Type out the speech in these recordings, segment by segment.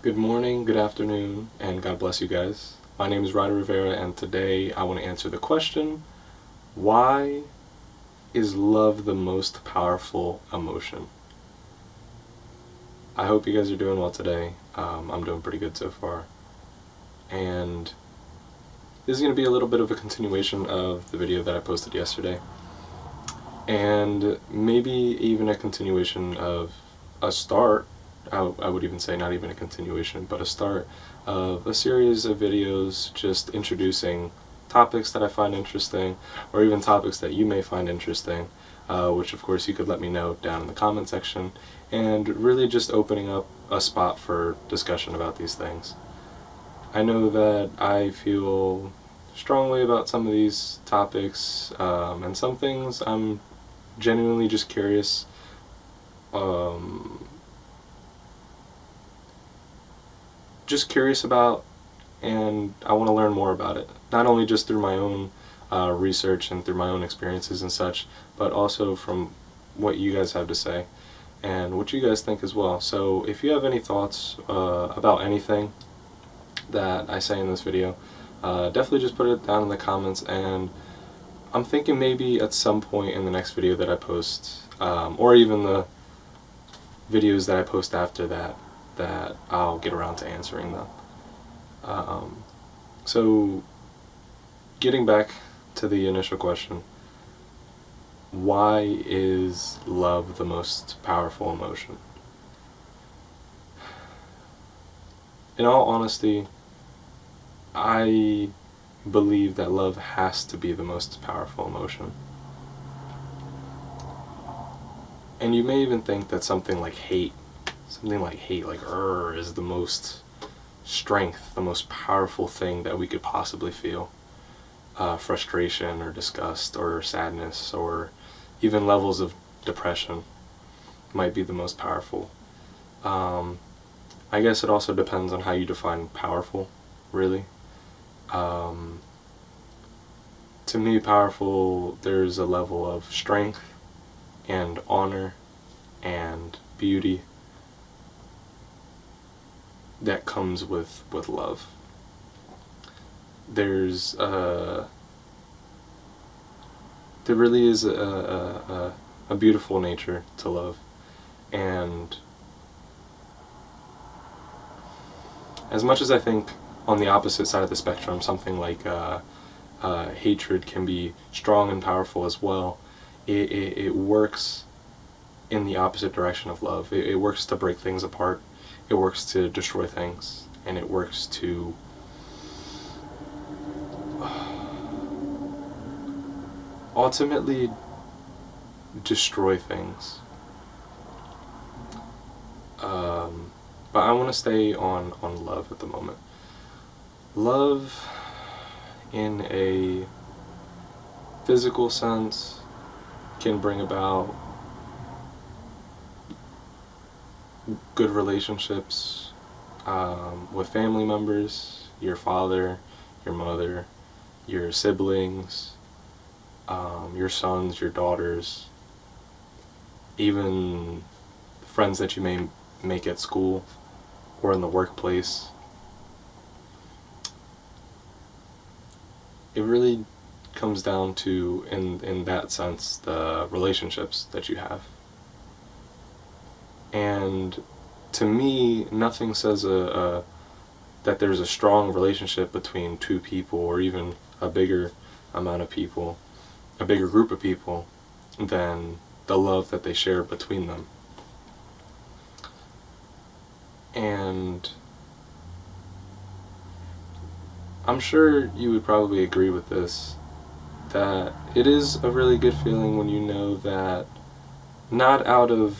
Good morning, good afternoon, and God bless you guys. My name is Ryder Rivera, and today I want to answer the question, why is love the most powerful emotion? I hope you guys are doing well today. I'm doing pretty good so far. And this is going to be a little bit of a continuation of the video that I posted yesterday. And maybe even a continuation of a start, I would even say not even a continuation, but a start of a series of videos just introducing topics that I find interesting, or even topics that you may find interesting, which of course you could let me know down in the comment section, and really just opening up a spot for discussion about these things. I know that I feel strongly about some of these topics, and some things I'm genuinely just curious about, and I want to learn more about it, not only just through my own research and through my own experiences and such, but also from what you guys have to say and what you guys think as well. So if you have any thoughts about anything that I say in this video, definitely just put it down in the comments, and I'm thinking maybe at some point in the next video that I post, or even the videos that I post after that I'll get around to answering them. So getting back to the initial question, why is love the most powerful emotion? In all honesty, I believe that love has to be the most powerful emotion. And you may even think that something like hate, is the most strength, the most powerful thing that we could possibly feel. Frustration or disgust or sadness or even levels of depression might be the most powerful. I guess it also depends on how you define powerful, really. To me, powerful, there's a level of strength and honor and beauty that comes with love. There really is a beautiful nature to love, and as much as I think on the opposite side of the spectrum something like hatred can be strong and powerful as well, it works in the opposite direction of love. It works to break things apart, it works to destroy things, and it works to ultimately destroy things. But I want to stay on love at the moment. Love in a physical sense can bring about good relationships with family members, your father, your mother, your siblings, your sons, your daughters, even friends that you may make at school or in the workplace. It really comes down to, in that sense, the relationships that you have. And to me, nothing says that there's a strong relationship between two people, or even a bigger amount of people, a bigger group of people, than the love that they share between them. And I'm sure you would probably agree with this, that it is a really good feeling when you know that, not out of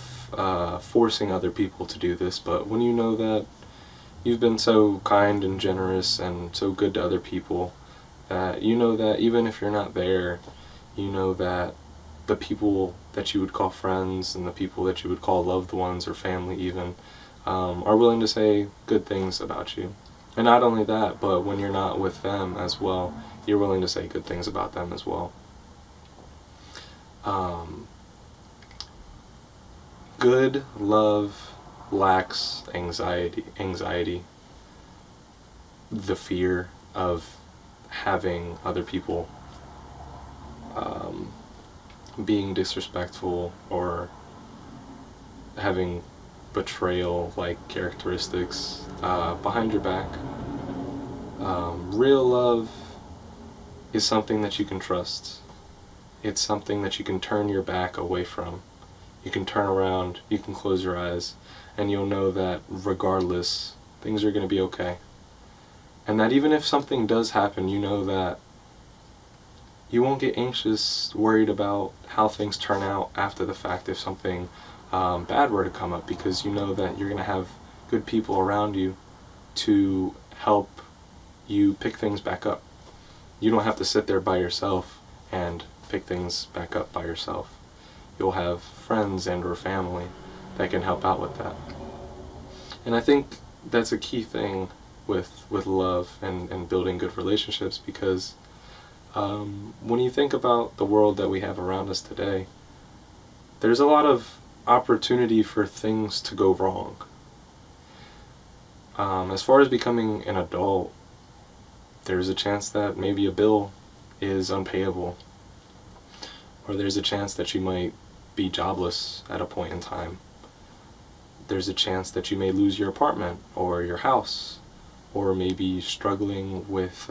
forcing other people to do this, but when you know that you've been so kind and generous and so good to other people, that you know that even if you're not there, you know that the people that you would call friends and the people that you would call loved ones or family even, are willing to say good things about you. And not only that, but when you're not with them as well, you're willing to say good things about them as well. Good love lacks anxiety, the fear of having other people being disrespectful or having betrayal like characteristics behind your back. Real love is something that you can trust. It's something that you can turn your back away from. You can turn around, you can close your eyes, and you'll know that regardless, things are going to be okay. And that even if something does happen, you know that you won't get anxious, worried about how things turn out after the fact if something bad were to come up, because you know that you're going to have good people around you to help you pick things back up. You don't have to sit there by yourself and pick things back up by yourself. You'll have friends and or family that can help out with that. And I think that's a key thing with love and building good relationships, because when you think about the world that we have around us today, there's a lot of opportunity for things to go wrong. As far as becoming an adult, there's a chance that maybe a bill is unpayable, or there's a chance that you might be jobless at a point in time. There's a chance that you may lose your apartment or your house, or maybe struggling with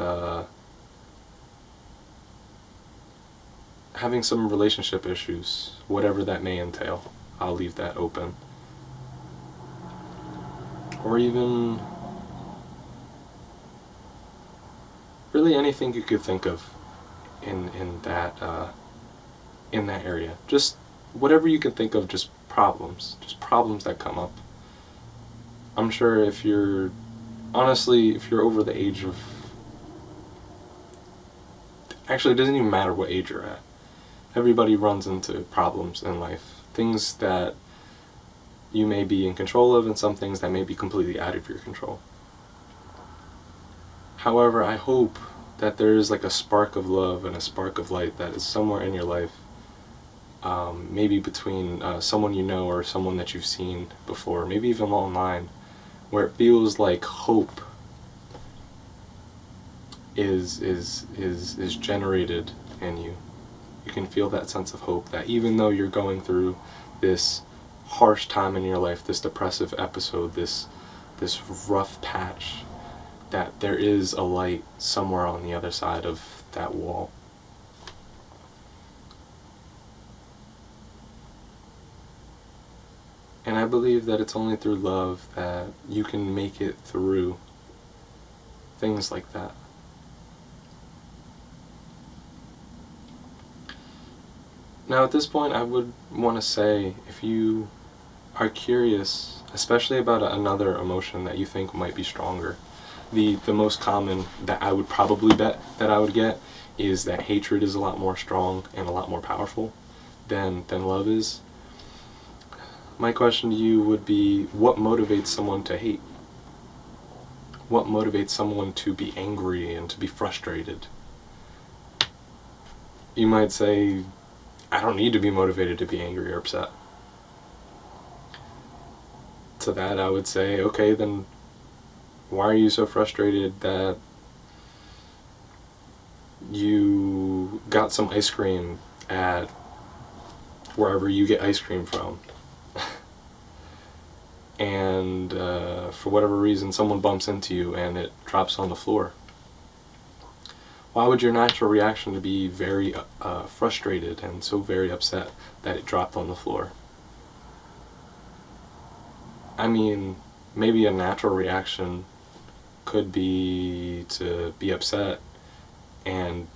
having some relationship issues, whatever that may entail. I'll leave that open. Or even really anything you could think of in that area. Just whatever you can think of, just problems that come up. I'm sure if you're over the age of, actually it doesn't even matter what age you're at. Everybody runs into problems in life. Things that you may be in control of and some things that may be completely out of your control. However, I hope that there is like a spark of love and a spark of light that is somewhere in your life, maybe between someone you know or someone that you've seen before, maybe even online, where it feels like hope is generated in you. You can feel that sense of hope that even though you're going through this harsh time in your life, this depressive episode, this rough patch, that there is a light somewhere on the other side of that wall. And I believe that it's only through love that you can make it through things like that. Now at this point I would want to say, if you are curious, especially about another emotion that you think might be stronger, the most common that I would probably bet that I would get is that hatred is a lot more strong and a lot more powerful than love is. My question to you would be, what motivates someone to hate? What motivates someone to be angry and to be frustrated? You might say, I don't need to be motivated to be angry or upset. To that I would say, okay, then why are you so frustrated that you got some ice cream at wherever you get ice cream from, and for whatever reason someone bumps into you and it drops on the floor? Why would your natural reaction to be very frustrated and so very upset that it dropped on the floor? I mean, maybe a natural reaction could be to be upset and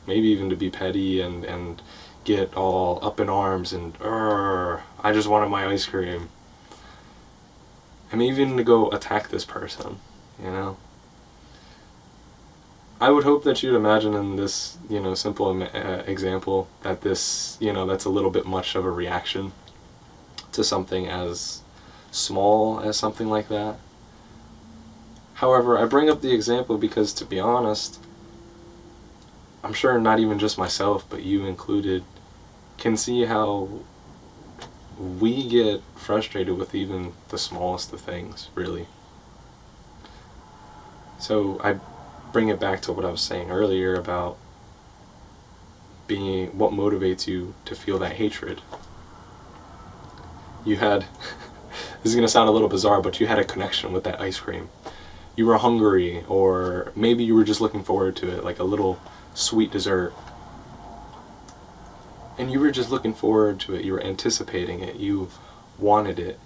maybe even to be petty and get all up in arms and, I just wanted my ice cream. And maybe even to go attack this person, you know? I would hope that you'd imagine in this, simple example that this, that's a little bit much of a reaction to something as small as something like that. However, I bring up the example because, to be honest, I'm sure not even just myself, but you included, can see how we get frustrated with even the smallest of things, really. So I bring it back to what I was saying earlier about being what motivates you to feel that hatred. You had, this is going to sound a little bizarre, but you had a connection with that ice cream. You were hungry, or maybe you were just looking forward to it, like a little sweet dessert. And you were just looking forward to it, you were anticipating it, you wanted it.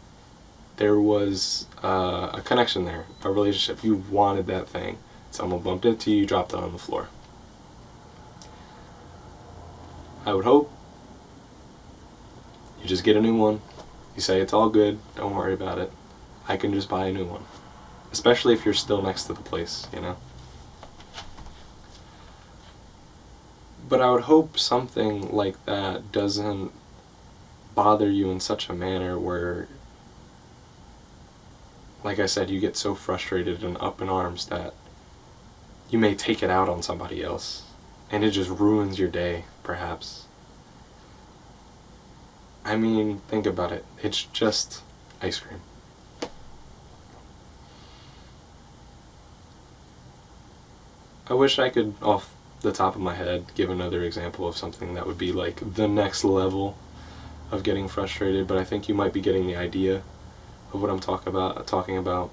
There was a connection there, a relationship. You wanted that thing. Someone bumped into you, you dropped it on the floor. I would hope you just get a new one. You say it's all good, don't worry about it. I can just buy a new one. Especially if you're still next to the place, you know? But I would hope something like that doesn't bother you in such a manner where, like I said, you get so frustrated and up in arms that you may take it out on somebody else, and it just ruins your day, perhaps. I mean, think about it. It's just ice cream. I wish I could, off the top of my head, give another example of something that would be like the next level of getting frustrated, but I think you might be getting the idea of what I'm talking about.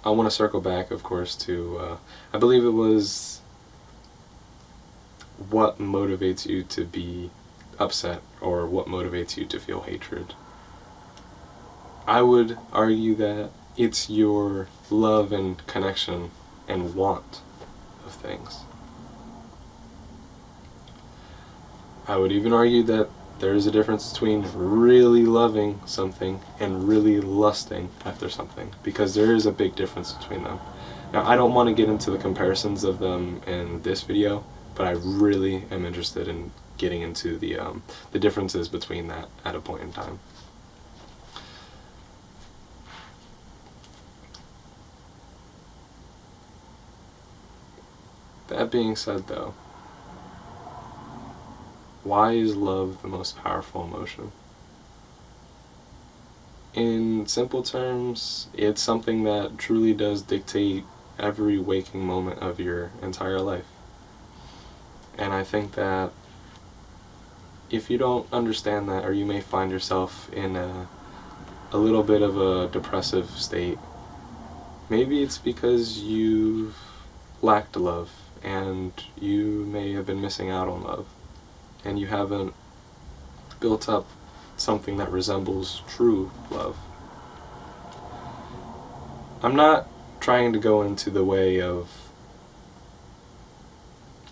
I want to circle back, of course, to, I believe it was what motivates you to be upset, or what motivates you to feel hatred. I would argue that it's your love and connection and want of things. I would even argue that there is a difference between really loving something and really lusting after something, because there is a big difference between them. Now, I don't want to get into the comparisons of them in this video, but I really am interested in getting into the differences between that at a point in time. That being said, though, why is love the most powerful emotion? In simple terms, it's something that truly does dictate every waking moment of your entire life. And I think that if you don't understand that, or you may find yourself in a little bit of a depressive state, maybe it's because you've lacked love, and you may have been missing out on love, and you haven't built up something that resembles true love. I'm not trying to go into the way of,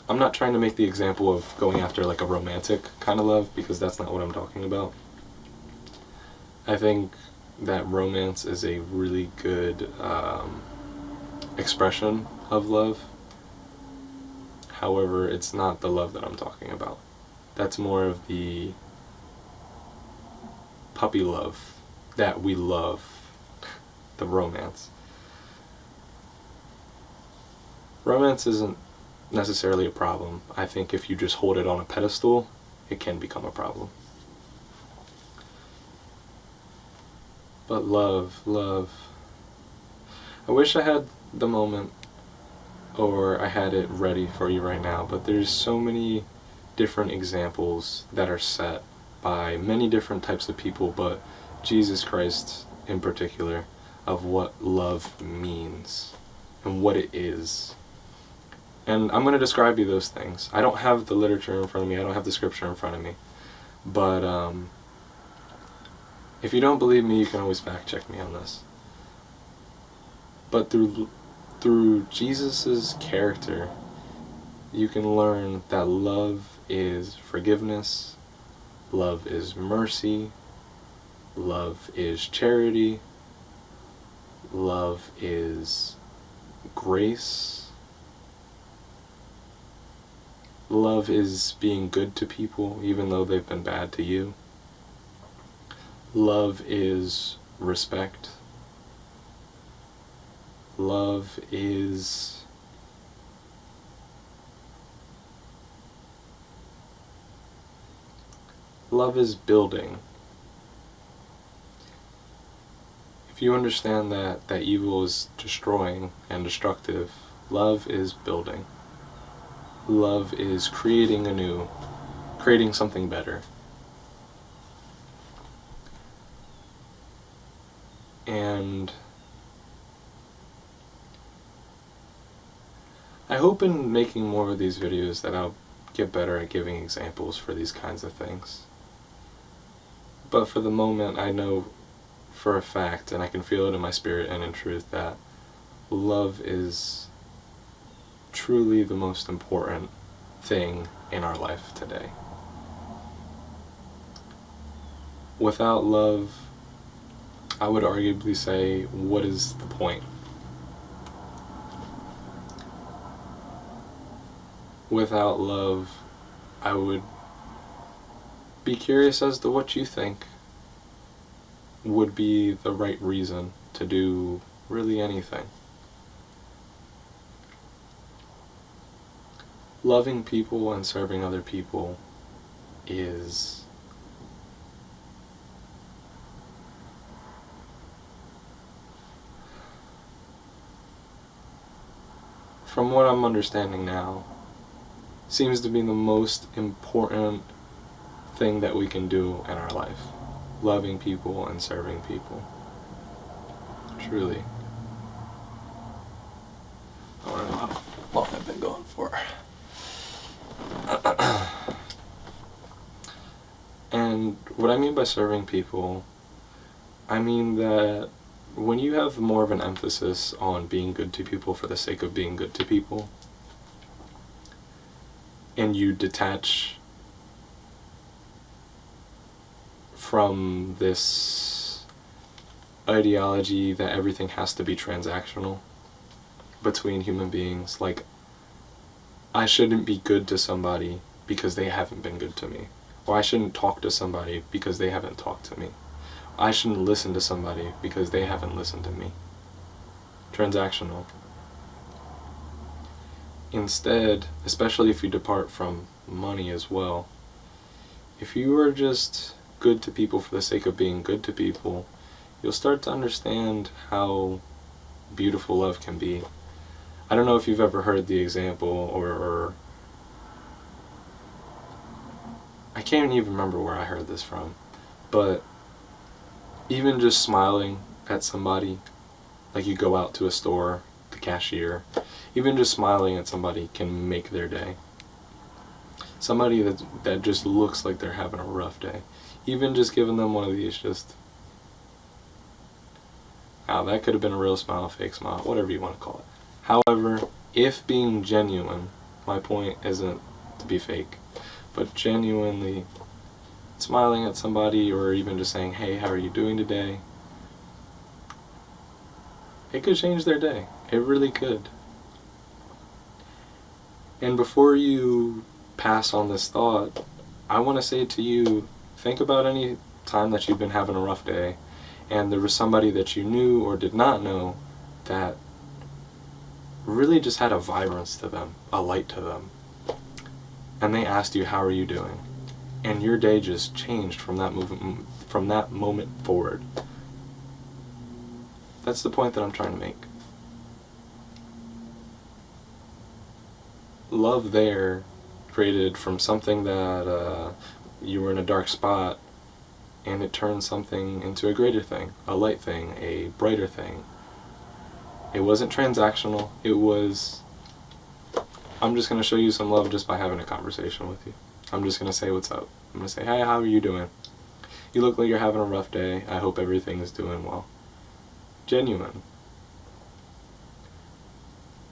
I'm not trying to make the example of going after like a romantic kind of love, because that's not what I'm talking about. I think that romance is a really good expression of love. However, it's not the love that I'm talking about. That's more of the puppy love that we love, the romance. Romance isn't necessarily a problem. I think if you just hold it on a pedestal, it can become a problem. But love. I wish I had the moment, or I had it ready for you right now, but there's so many different examples that are set by many different types of people, but Jesus Christ in particular, of what love means and what it is. And I'm going to describe you those things. I don't have the literature in front of me, I don't have the scripture in front of me, but if you don't believe me, you can always fact check me on this. But through Jesus' character, you can learn that love is forgiveness, love is mercy, love is charity, love is grace, love is being good to people even though they've been bad to you, love is respect, love is Love is building. If you understand that evil is destroying and destructive, love is building. Love is creating anew, creating something better. And I hope in making more of these videos that I'll get better at giving examples for these kinds of things. But for the moment, I know for a fact, and I can feel it in my spirit and in truth, that love is truly the most important thing in our life today. Without love, I would arguably say, what is the point? Without love, I would be curious as to what you think would be the right reason to do really anything. Loving people and serving other people is from what I'm understanding now, seems to be the most important thing that we can do in our life. Loving people and serving people. Truly. I don't know how long I've been going for. And what I mean by serving people, I mean that when you have more of an emphasis on being good to people for the sake of being good to people, and you detach from this ideology that everything has to be transactional between human beings, like, I shouldn't be good to somebody because they haven't been good to me, or I shouldn't talk to somebody because they haven't talked to me, I shouldn't listen to somebody because they haven't listened to me. Transactional. Instead, especially if you depart from money as well, if you are just good to people for the sake of being good to people, you'll start to understand how beautiful love can be. I don't know if you've ever heard the example, or I can't even remember where I heard this from, but even just smiling at somebody, like you go out to a store, the cashier, even just smiling at somebody can make their day. Somebody that just looks like they're having a rough day, even just giving them one of these, just, wow, that could have been a real smile, fake smile, whatever you want to call it. However, if being genuine, my point isn't to be fake, but genuinely smiling at somebody, or even just saying, hey, how are you doing today? It could change their day. It really could. And before you pass on this thought, I want to say to you, think about any time that you've been having a rough day, and there was somebody that you knew or did not know that really just had a vibrance to them, a light to them. And they asked you, how are you doing? And your day just changed from that moment forward. That's the point that I'm trying to make. Love there created from something that you were in a dark spot, and it turned something into a greater thing, a light thing, a brighter thing. It wasn't transactional. It was, I'm just going to show you some love just by having a conversation with you. I'm just going to say what's up. I'm going to say, hey, how are you doing? You look like you're having a rough day. I hope everything is doing well. Genuine.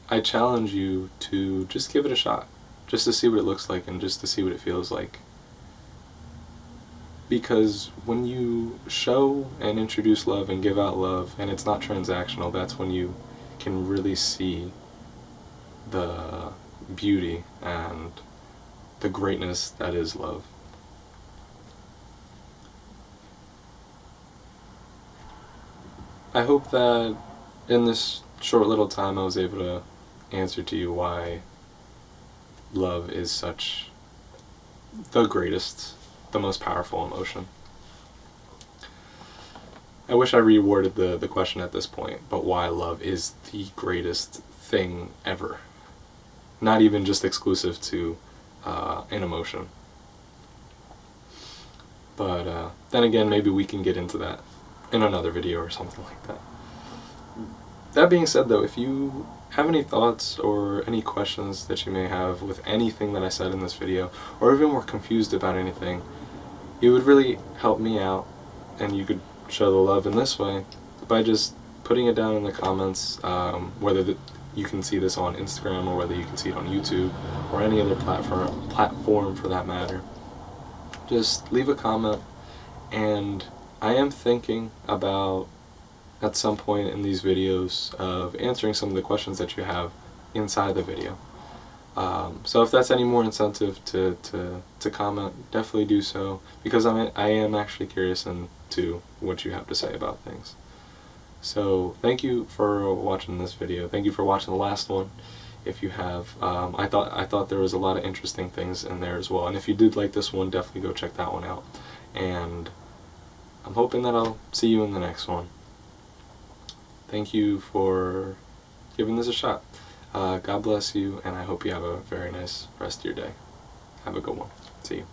I challenge you to just give it a shot, just to see what it looks like and just to see what it feels like. Because when you show and introduce love and give out love, and it's not transactional, that's when you can really see the beauty and the greatness that is love. I hope that in this short little time I was able to answer to you why love is such the greatest the most powerful emotion. I wish I reworded the question at this point, but why love is the greatest thing ever. Not even just exclusive to an emotion. But then again, maybe we can get into that in another video or something like that. That being said though, if you have any thoughts or any questions that you may have with anything that I said in this video, or even were confused about anything, it would really help me out, and you could show the love in this way by just putting it down in the comments, whether you can see this on Instagram or whether you can see it on YouTube or any other platform for that matter. Just leave a comment, and I am thinking about at some point in these videos of answering some of the questions that you have inside the video. So if that's any more incentive to comment, definitely do so, because I am actually curious into what you have to say about things. So thank you for watching this video. Thank you for watching the last one. If you have, I thought there was a lot of interesting things in there as well. And if you did like this one, definitely go check that one out. And I'm hoping that I'll see you in the next one. Thank you for giving this a shot. God bless you, and I hope you have a very nice rest of your day. Have a good one. See you.